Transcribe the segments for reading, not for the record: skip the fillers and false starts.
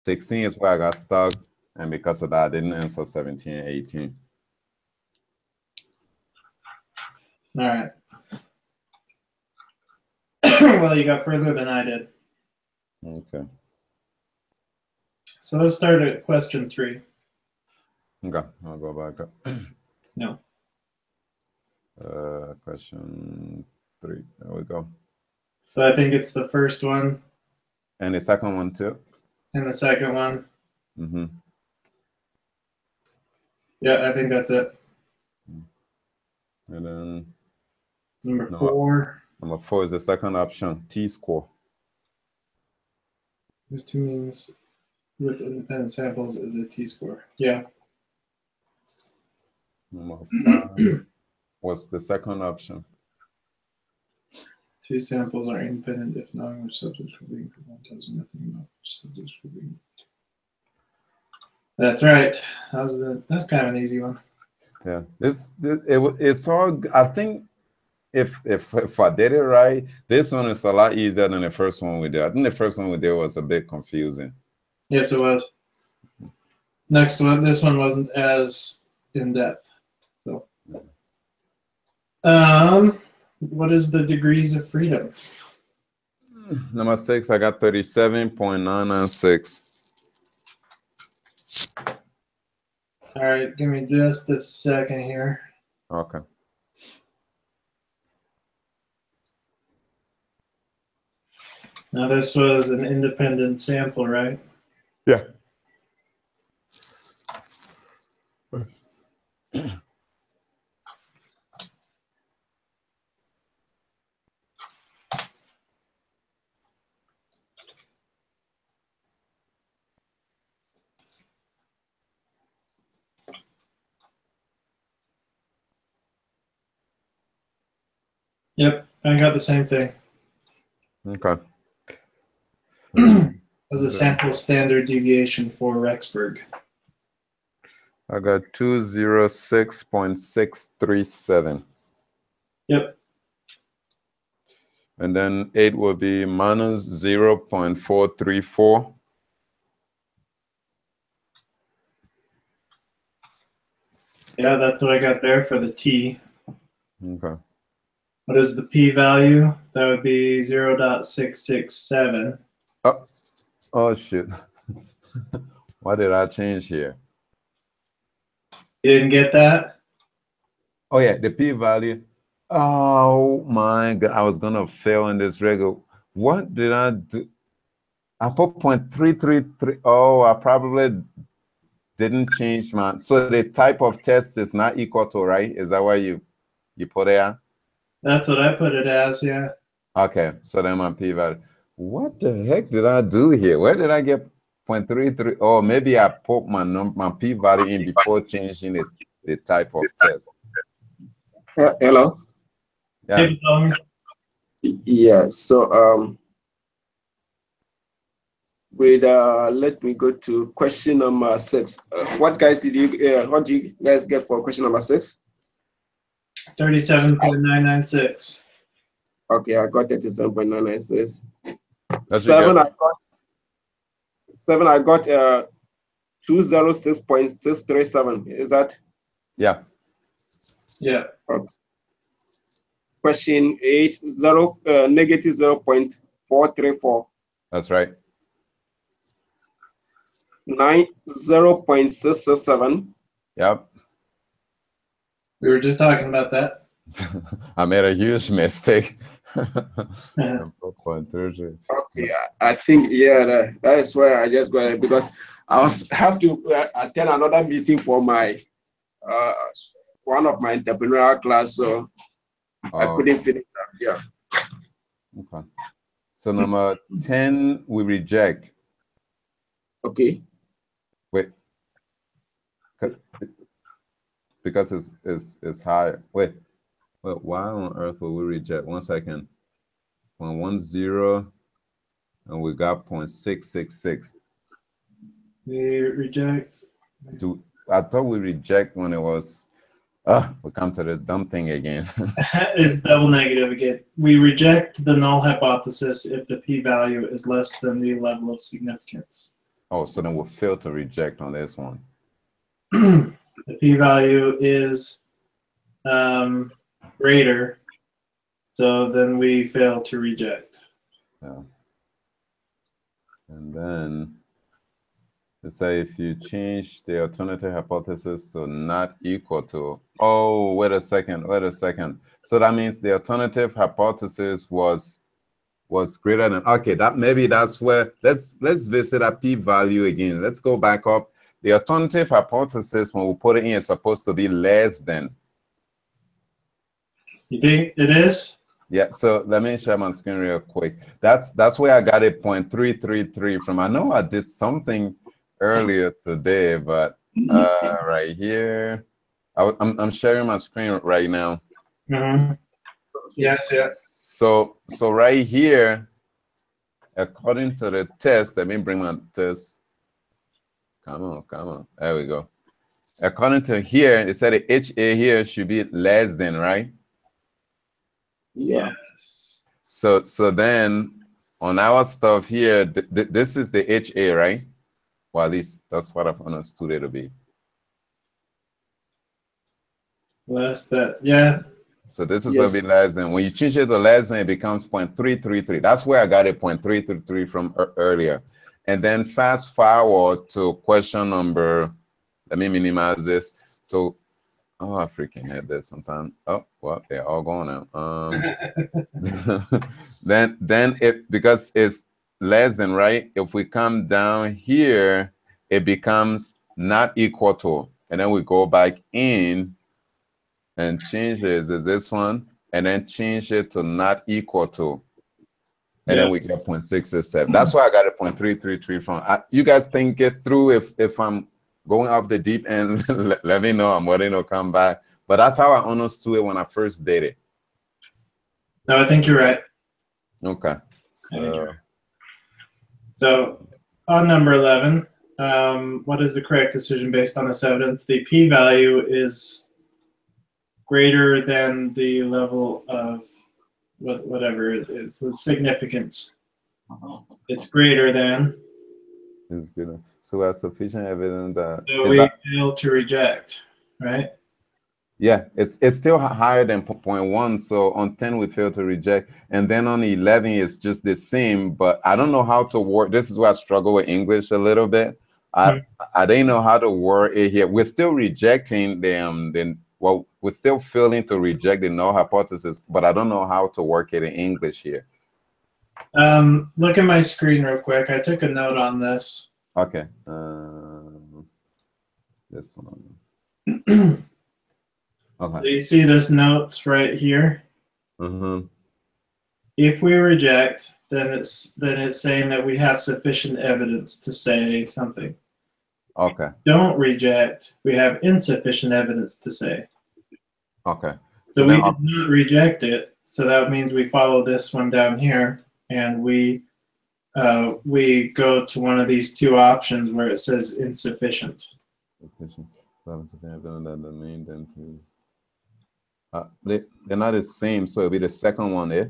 16 is where I got stuck, and because of that, I didn't answer 17 and 18. All right. Well, you got further than I did. Okay. So let's start at question 3. Okay, I'll go back up. No. Question 3. There we go. So I think it's the first one. And the second one too. And the second one. Mm-hmm. Yeah, I think that's it. And then number 4. Number 4 is the second option, t-score. Which means with independent samples is a t-score. Yeah. Number 5 was the second option. 2 samples are independent if knowing which subjects will be included tells you nothing about which subjects will be included. That's right. That's kind of an easy one. Yeah, it's all. I think if I did it right, this one is a lot easier than the first one we did. I think the first one we did was a bit confusing. Yes, it was. Next one, this one wasn't as in depth. So, what is the degrees of freedom? Number 6, I got 37.996. All right, give me just a second here. Okay. Now this was an independent sample, right? Yeah. Yep, I got the same thing. Okay. As a sample standard deviation for Rexburg. I got 206.637. Yep. And then 8 will be minus 0.434. Yeah, that's what I got there for the T. Okay. What is the p-value? That would be 0.667. Oh shit. What did I change here? You didn't get that? Oh yeah, the p-value. Oh my God, I was gonna fail in this regular. What did I do? I put 0.333. Oh, I probably didn't change my. So the type of test is not equal to, right? Is that why you put it? That's what I put it as, yeah. Okay, so then my p-value. What the heck did I do here? Where did I get 0.33? Oh, maybe I put my p-value in before changing the type of test. Hello. Yeah. Yeah. So let me go to question number 6. What do you guys get for question number 6? 37.996. Okay, I got 37.996. That's 7, I got 206.637. Is that? Yeah. Yeah. Okay. Question 8, negative 0.434. That's right. 9, 0.667. Yep. We were just talking about that. I made a huge mistake. Okay, I think that is where I just got it, because I have to attend another meeting for my one of my entrepreneurial class, so I couldn't finish that. Yeah. Okay. So number 10, we reject. Okay. Wait. Because it's higher. Wait, why on earth will we reject? 1 second. 0.10, and we got 0.666. We reject. I thought we reject when it was. We come to this dumb thing again. It's double negative again. We reject the null hypothesis if the p-value is less than the level of significance. Oh, so then we'll fail to reject on this one. The p-value is greater, so then we fail to reject. Yeah. And then let's say if you change the alternative hypothesis to not equal to, oh, wait a second. So that means the alternative hypothesis was greater than, okay, that maybe that's where, let's visit a p-value again. Let's go back up. The alternative hypothesis, when we put it in, is supposed to be less than. You think it is? Yeah, so let me share my screen real quick. That's where I got a 0.333 from. I know I did something earlier today, but right here, I'm sharing my screen right now. Mm-hmm. Yes, yeah. So right here, according to the test, let me bring my test. Come on. There we go. According to here, it said the HA here should be less than, right? Yeah. Yes. So then on our stuff here, this is the HA, right? Well, at least that's what I've understood it to be. Less that, yeah. So this is a bit less than. When you change it to less than, it becomes 0.333. That's where I got it 0.333 from earlier. And then fast forward to question number, let me minimize this. So, oh, I freaking had this sometime. Oh, well, they're all gone now. Then if, because it's less than, right? If we come down here, it becomes not equal to, and then we go back in and change it is this one, and then change it to not equal to, and then we get 0.667. That's why I got a 0.333 from. You guys think it through. If I'm going off the deep end, let me know. I'm waiting to come back. But that's how I understood it when I first did it. No, I think you're right. Okay. So on number 11, what is the correct decision based on this evidence? The p-value is greater than the level of whatever it is, the significance. It's greater than. It's good. So we have sufficient evidence that. So we fail to reject, right? Yeah, it's still higher than 0.1. So on 10 we fail to reject, and then on 11 it's just the same. But I don't know how to word. This is why I struggle with English a little bit. I didn't know how to word it here. We're still rejecting them. Well, we're still failing to reject the null hypothesis, but I don't know how to work it in English here. Look at my screen real quick. I took a note on this. Okay. This one. Okay. So you see this notes right here. Mm-hmm. If we reject, then it's saying that we have sufficient evidence to say something. Okay. Don't reject, we have insufficient evidence to say. Okay. So we did not reject it. So that means we follow this one down here, and we go to one of these two options where it says insufficient. They're not the same, so it'll be the second one, eh?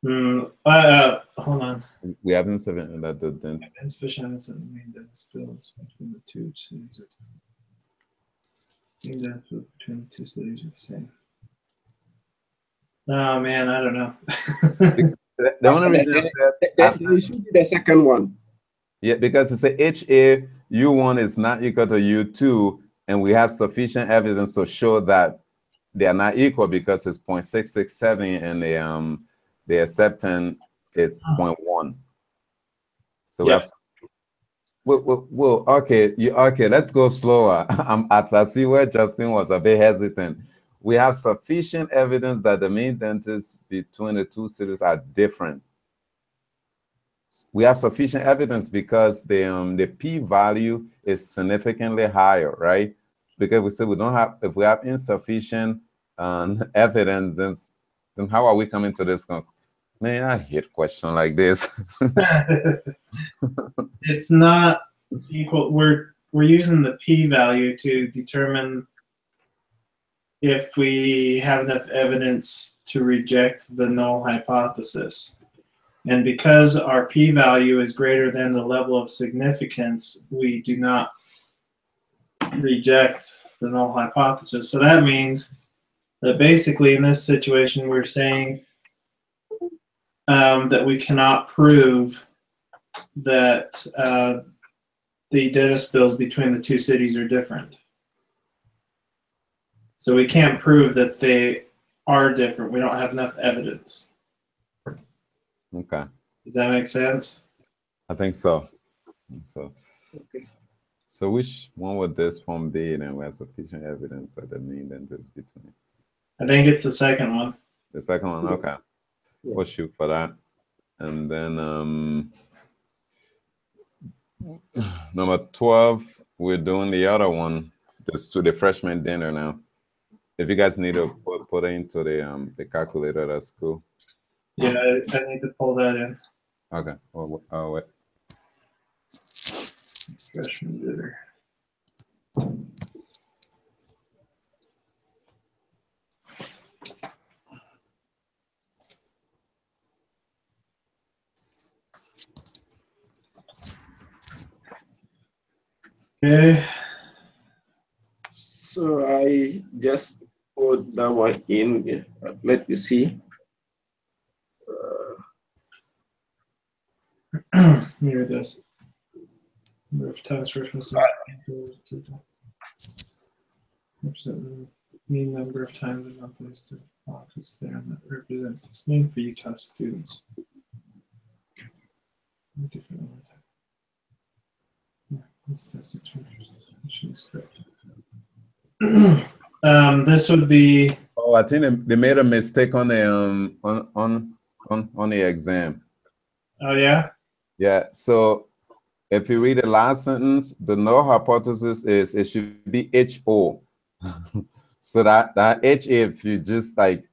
Hold on. We haven't said that the insufficient evidence that the main dentist bills between the two studies are main dentist bills between the two studies are the same. Oh man, I don't know. The only reason it should be the second one. Yeah, because it's a HA U1 is not equal to U2, and we have sufficient evidence to show that they are not equal because it's 0.667 and the acceptance is 0.1. So we have. Well, okay, okay. Let's go slower. I see where Justin was a bit hesitant. We have sufficient evidence that the mean dentists between the two cities are different. We have sufficient evidence because the p-value is significantly higher, right? Because we say we don't have, if we have insufficient evidence, then how are we coming to this conclusion? Man, I hate questions like this. It's not equal. We're using the p-value to determine if we have enough evidence to reject the null hypothesis. And because our p-value is greater than the level of significance, we do not reject the null hypothesis. So that means that basically in this situation, we're saying that we cannot prove that the dentist bills between the two cities are different. So we can't prove that they are different. We don't have enough evidence. Okay. Does that make sense? I think so. Okay. So which one would this form be then we have sufficient evidence that the mean dentist between? I think it's the second one. The second one, okay. Yeah. We'll shoot for that. And then number 12, we're doing the other one, just to the freshman dinner now. If you guys need to put it into the calculator, that's cool. Yeah, I need to pull that in. Okay. Oh, wait. Freshman dinner. Okay. So I just put that one in. Let me see. Here it is. Number of times references. Mean number of times a month is to office there, and that represents this mean for Utah students. Different over time. Yeah, this test is correct. This would be. Oh, I think they made a mistake on the on the exam. Oh yeah. Yeah. So if you read the last sentence, the null hypothesis is it should be HO. So that H, if you just like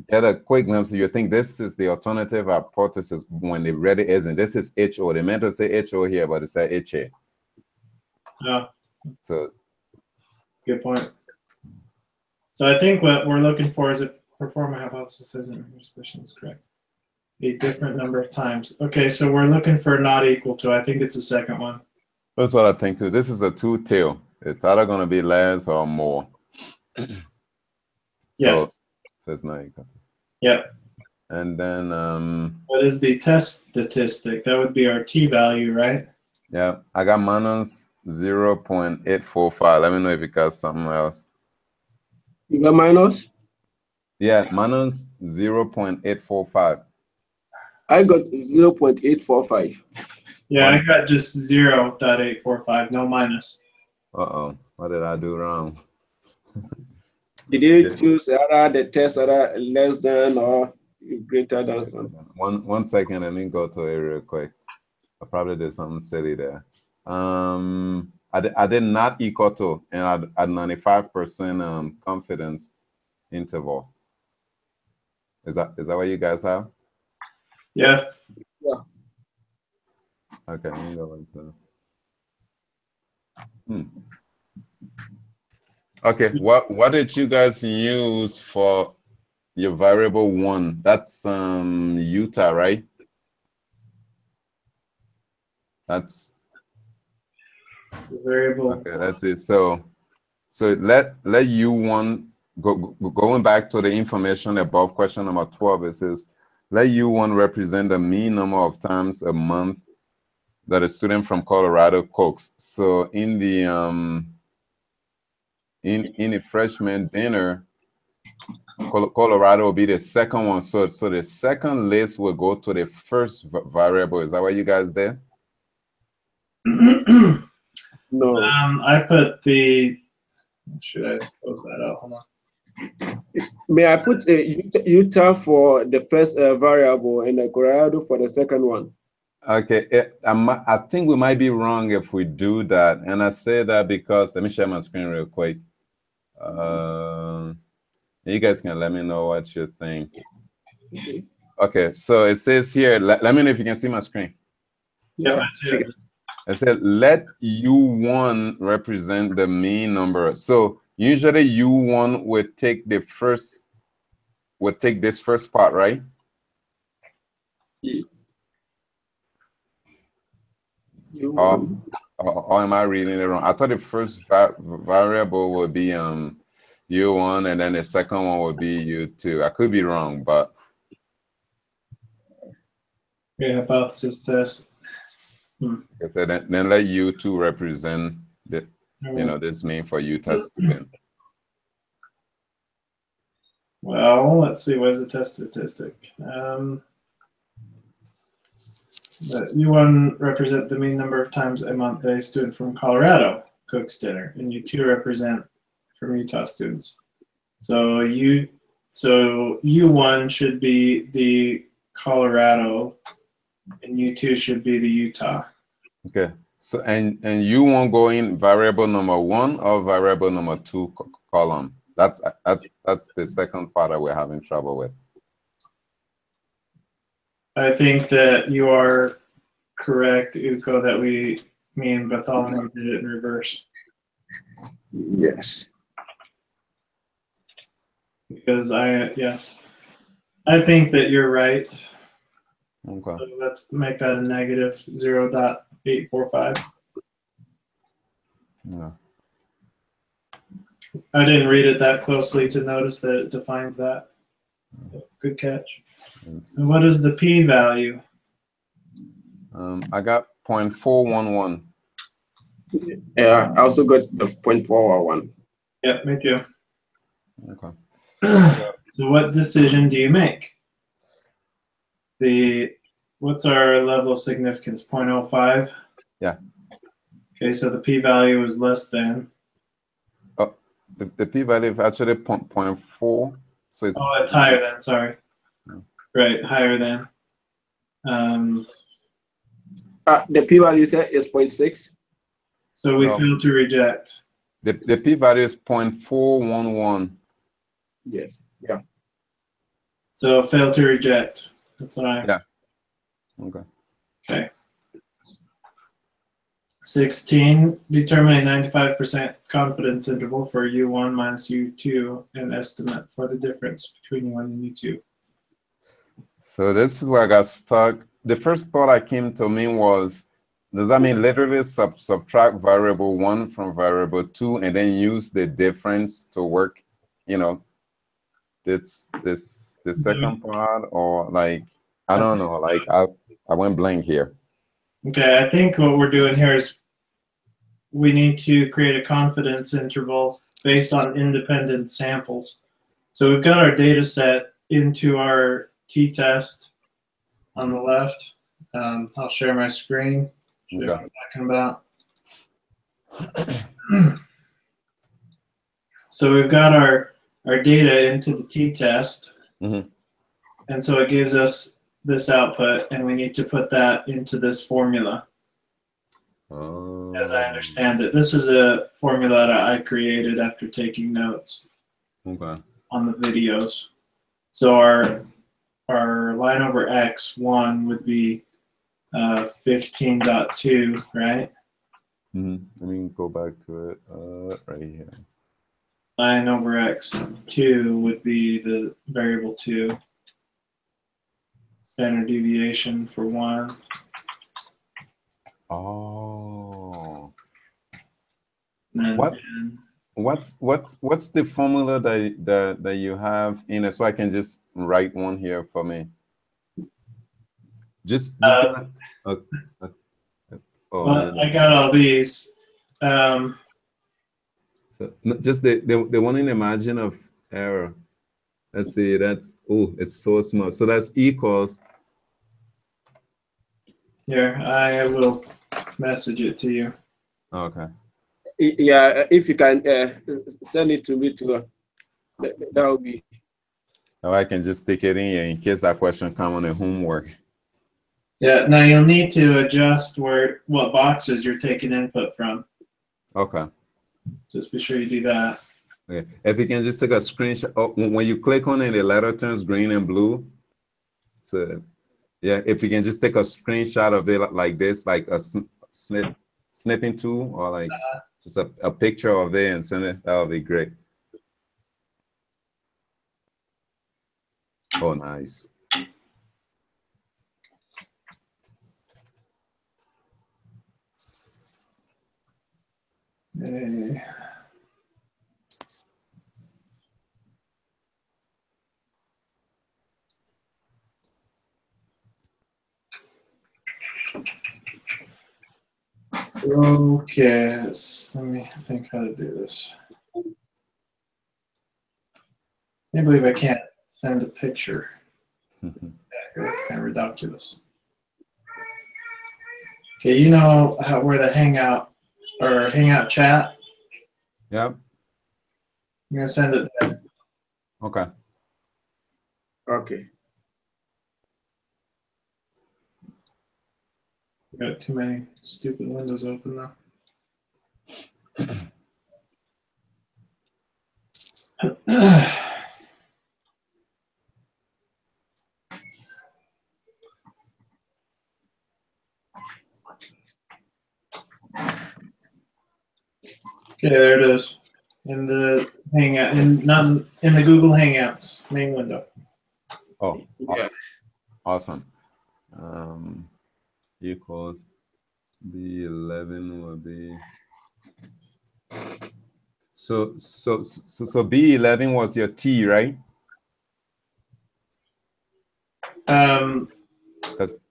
get a quick glimpse, you think this is the alternative hypothesis when they really isn't. This is HO. They meant to say HO here, but it said HA. Oh. So that's a good point. So I think what we're looking for is a perform a hypothesis that isn't suspicion is correct. A different number of times. Okay, so we're looking for not equal to. I think it's the second one. that's what I think too. This is a two-tail. It's either going to be less or more. Yes. So it's not equal. Yep. And then what is the test statistic? That would be our t-value, right? Yeah, I got minus 0.845. Let me know if you got something else. You got minus? Yeah, minus 0.845. I got 0.845. Yeah, I got just 0.845, no minus. Uh-oh, what did I do wrong? Did you choose the test that are less than or greater than something? One second, let me go to it real quick. I probably did something silly there. I did not equal to, and I had 95% confidence interval. Is that what you guys have? Yeah. Yeah. Okay, let me go into. Okay, what did you guys use for your variable 1? That's Utah, right? That's The variable. okay. That's it. So let U1 going back to the information above question number 12. It says let U1 represent the mean number of times a month that a student from Colorado cooks. So in the in a freshman dinner, Colorado will be the second one. So the second list will go to the first variable. Is that what you guys did? No. I put the. Should I close that out? Hold on. May I put Utah for the first variable and Colorado for the second one? Okay, I think we might be wrong if we do that. And I say that because, let me share my screen real quick. You guys can let me know what you think. Okay, so it says here, let me know if you can see my screen. Yeah, I see it. It said let U1 represent the mean number. So usually U1 would take the first, this first part, right? U1. Or am I reading it wrong? I thought the first variable would be U1, and then the second one would be U2. I could be wrong, but Yeah, hypothesis test. I said then let U2 represent the this mean for Utah student. Well, let's see. What is the test statistic? That U1 represent the mean number of times a month a student from Colorado cooks dinner, and U2 represent from Utah students. So U1 should be the Colorado, and U2 should be the Utah. Okay. So and U1 go in variable number 1 or variable number 2 column. That's the second part that we're having trouble with. I think that you are correct, Uko, that me and Bartholomew did it in reverse. Yes. Because I think that you're right. Okay. So let's make that a negative 0.845. Yeah. I didn't read it that closely to notice that it defined that. Good catch. And what is the p-value? I got 0.411. Yeah, I also got the 0.411. Yeah, me too. Okay. So what decision do you make? What's our level of significance? 0.05? Yeah. Okay, so the p-value is less than. Oh, the p-value is actually 0.4. So it's higher than, sorry. Right, higher than. The p-value is 0.6. So we failed to reject. The p-value is 0.411. Yes. Yeah. So fail to reject. That's what I. Yeah. Okay. Okay. 16. Determine a 95% confidence interval for U1 minus U2 and estimate for the difference between U1 and U2. So this is where I got stuck. The first thought that came to me was, does that mean literally subtract variable 1 from variable 2 and then use the difference to work, the second part, or like, I don't know, like I went blank here. Okay, I think what we're doing here is we need to create a confidence interval based on independent samples. So we've got our data set into our t-test on the left. I'll share my screen. Show you what I'm talking about. So we've got our data into the t-test. Mm-hmm. And so it gives us this output, and we need to put that into this formula. As I understand it, this is a formula that I created after taking notes on the videos. So our line over x1 would be 15.2, right? Mm-hmm. Let me go back to it right here. Line over x2 would be the variable 2. Standard deviation for 1. Oh. And What's the formula that you have in it, so I can just write one here for me? Well, I got all these. So just the one in the margin of error. Let's see. That's it's so small. So that's equals. Here, I will message it to you. Okay. Yeah, if you can send it to me too, that would be. Now I can just stick it in here in case that question comes on the homework. Yeah. Now you'll need to adjust what boxes you're taking input from. Okay. Just be sure you do that. Okay. If you can just take a screenshot. Oh, when you click on it, the letter turns green and blue. So yeah, if you can just take a screenshot of it like this, like a snipping tool, or like just a picture of it and send it, that would be great. Oh, nice. Okay. Okay, let me think how to do this. I can't believe I can't send a picture. That's kind of ridiculous. Okay, you know where the Hangout or Hangout chat? Yep. I'm gonna send it there. Okay. Okay. Got too many stupid windows open now. Okay, there it is. In the Hangout, not in the Google Hangouts main window. Oh, Yeah. awesome. Equals B11 will be so B11 was your T, right? That's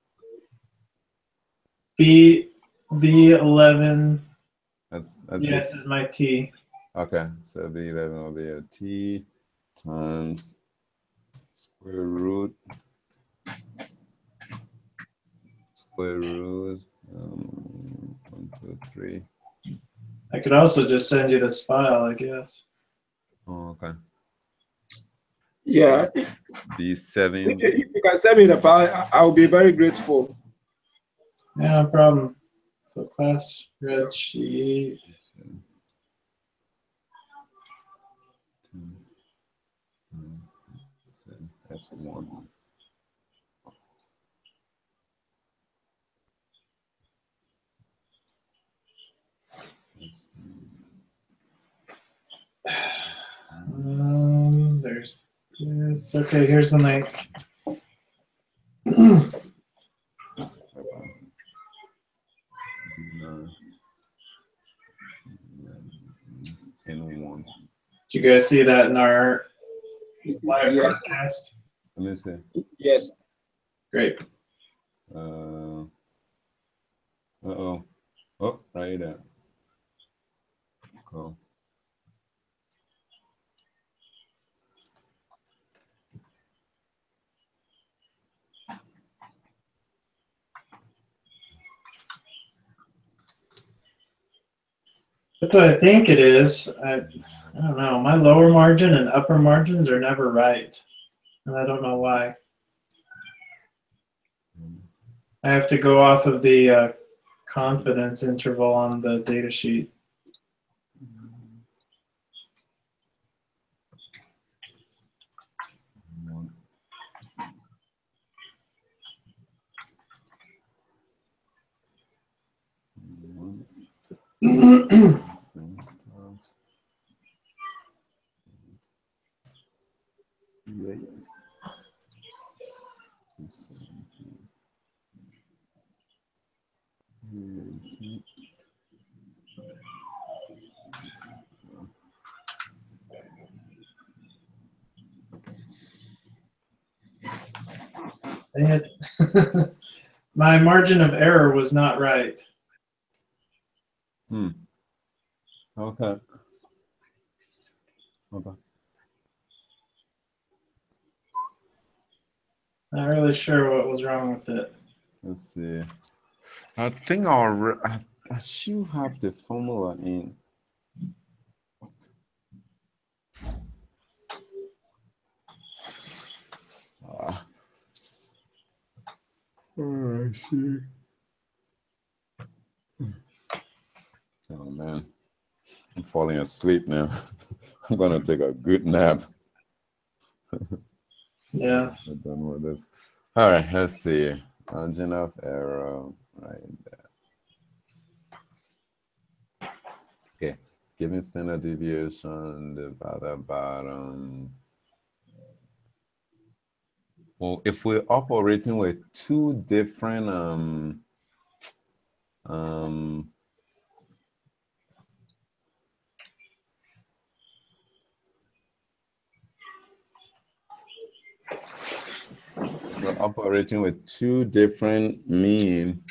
B11. That's yes, is my T. Okay, so B11 will be a T times square root 1, 2, 3. I could also just send you this file, I guess. Oh, okay. Yeah. B7. If you can send me the file, I'll be very grateful. Yeah, no problem. So class spreadsheet. That's 1. There's this. Okay, here's the link. N1. Did you guys see that in our live Yes. broadcast? Let me see. Yes. Great. Oh, right there. Cool. That's what I think it is. I don't know. My lower margin and upper margins are never right. And I don't know why. I have to go off of the confidence interval on the data sheet. Dang it. My margin of error was not right. Okay. Not really sure what was wrong with it. Let's see. I think I should have the formula in. Oh, I see. Oh man, I'm falling asleep now. I'm gonna take a good nap. Yeah. I'm done with this. All right, let's see. Margin of error right there. Okay, given standard deviation divided by well, if we're operating with two different We're operating with two different mean.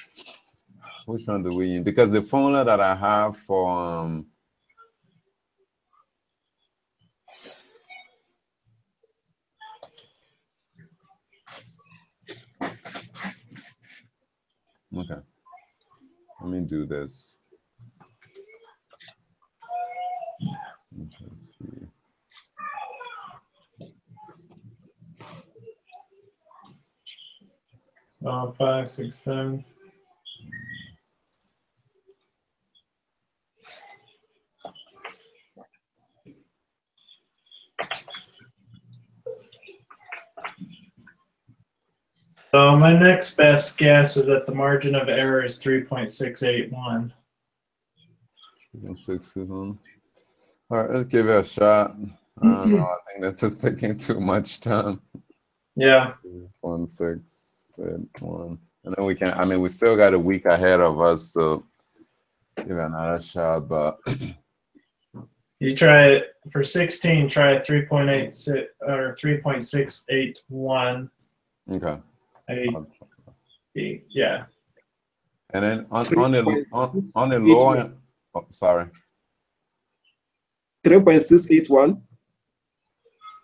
Which one do we use? Because the formula that I have for okay, let me do this. Let's see. Oh, 5, 6, 7. So my next best guess is that the margin of error is 3.681. 6 is on. All right, let's give it a shot. I don't know. I think this is taking too much time. Yeah. 1, 6, 8, 1. And then we can, I mean, we still got a week ahead of us, so give it another shot, but. You try it for 16, try 3.86 or 3.681. Okay. Yeah. And then on the lower, oh, sorry. 3.681.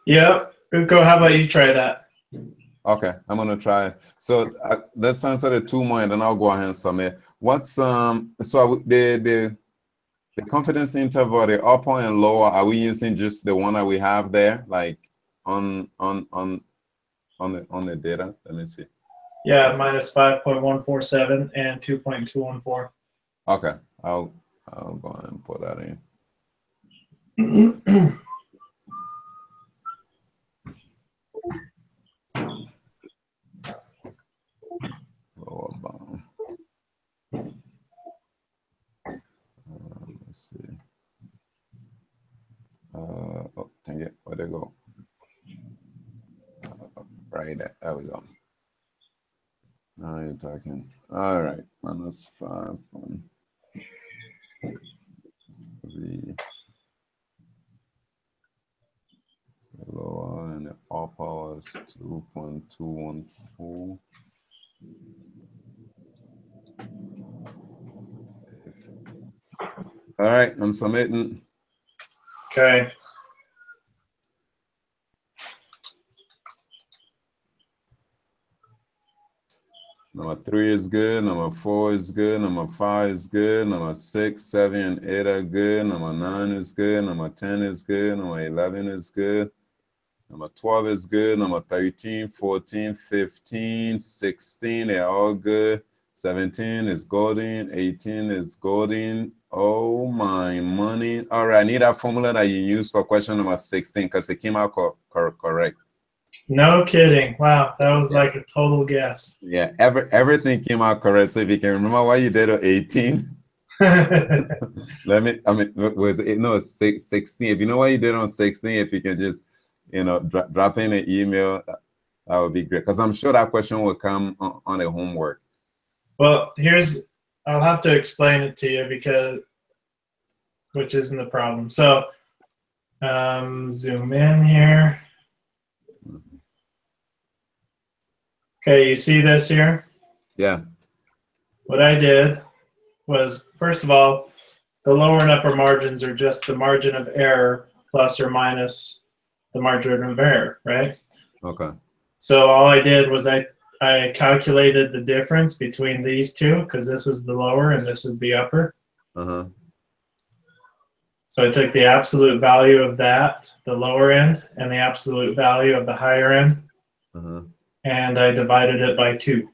Yep. Uko, how about you try that? Okay, I'm gonna try. So let's answer the 2 more, and then I'll go ahead and submit. What's so the confidence interval, the upper and lower, are we using just the one that we have there, like on the data? Let me see. Yeah, minus 5.147 and 2.214. Okay, I'll go ahead and put that in. Lower bound. Let's see. Oh, dang it. Where'd it go? Right there we go. Now you're talking. All right, minus 5. The lower and the upper is 2.214. All right, I'm submitting. Okay. Number 3 is good. Number 4 is good. Number 5 is good. Number 6, 7, and 8 are good. Number 9 is good. Number 10 is good. Number 11 is good. Number 12 is good. Number 13, 14, 15, 16, they're all good. 17 is golden. 18 is golden. Oh my money. All right, I need that formula that you used for question number 16 because it came out correct. No kidding. Wow, that was like a total guess. Yeah, everything came out correct. So if you can remember what you did on 18, was it, no, 16. If you know what you did on 16, if you can just, drop in an email, that would be great. Because I'm sure that question will come on the homework. Well, I'll have to explain it to you which isn't the problem. So, zoom in here. Okay, you see this here? Yeah. What I did was, first of all, the lower and upper margins are just the margin of error plus or minus the margin of error, right? Okay. So all I did was I calculated the difference between these two because this is the lower and this is the upper. Uh-huh. So I took the absolute value of that, the lower end, and the absolute value of the higher end, and I divided it by 2.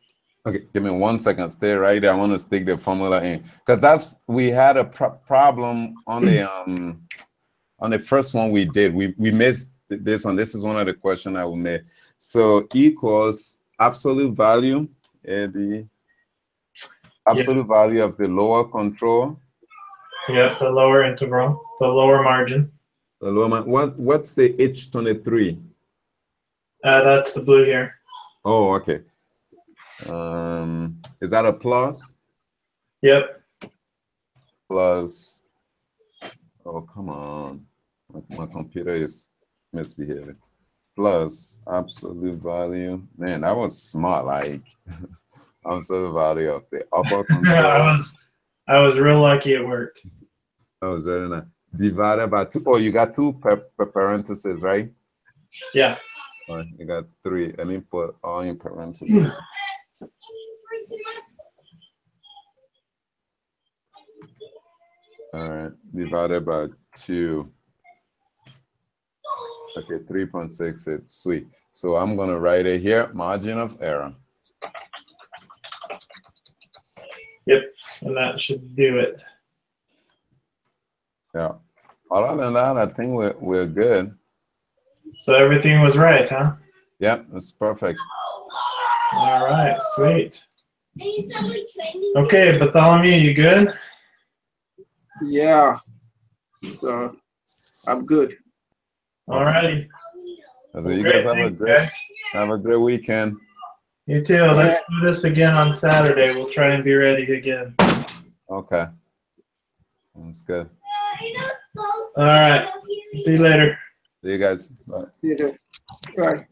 Okay, give me 1 second. Stay right there. I want to stick the formula in because we had a problem on the first one we did. We missed this one. This is one of the questions that we made. So equals absolute value, the absolute value of the lower control. Yep, the lower interval, the lower margin. The lower what's the H23? That's the blue here. Oh, okay. Is that a plus? Yep. Plus. Oh, come on. My computer is misbehaving. plus absolute value. Man, that was smart. Like absolute value of the upper control. I was real lucky it worked. That was very nice. Divided by 2. Oh, you got 2 parentheses, right? Yeah. All right, you got 3. Let me put all in parentheses. All right, divided by 2. Okay, 3.68. Sweet. So I'm going to write it here, margin of error. Yep, and that should do it. Yeah. Other than that, I think we're good. So everything was right, huh? Yep, that's perfect. All right, sweet. Okay, Bartholomew, you good? Yeah. So I'm good. All righty. So you guys have a great weekend. You too. Let's do this again on Saturday. We'll try and be ready again. Okay. Sounds good. All right. See you later. See you guys. Bye. Yeah. Right.